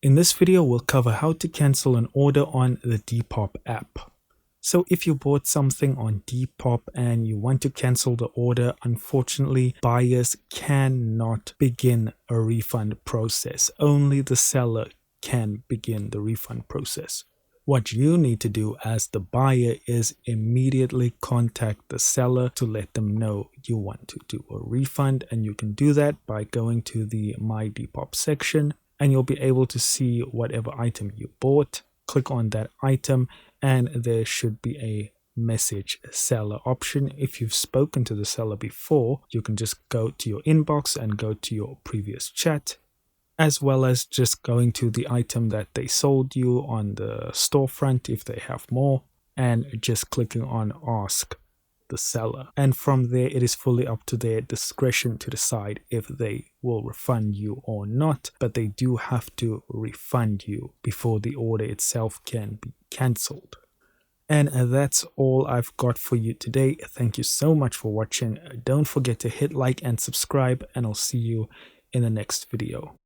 In this video, we'll cover how to cancel an order on the Depop app. So if you bought something on Depop and you want to cancel the order, unfortunately, buyers cannot begin a refund process. Only the seller can begin the refund process. What you need to do as the buyer is immediately contact the seller to let them know you want to do a refund, and you can do that by going to the My Depop section, and you'll be able to see whatever item you bought. Click on that item and there should be a message seller option. If you've spoken to the seller before, you can just go to your inbox and go to your previous chat, as well as just going to the item that they sold you on the storefront if they have more, and just clicking on ask the seller. And from there, it is fully up to their discretion to decide if they will refund you or not, but they do have to refund you before the order itself can be cancelled. And that's all I've got for you today. Thank you so much for watching. Don't forget to hit like and subscribe, and I'll see you in the next video.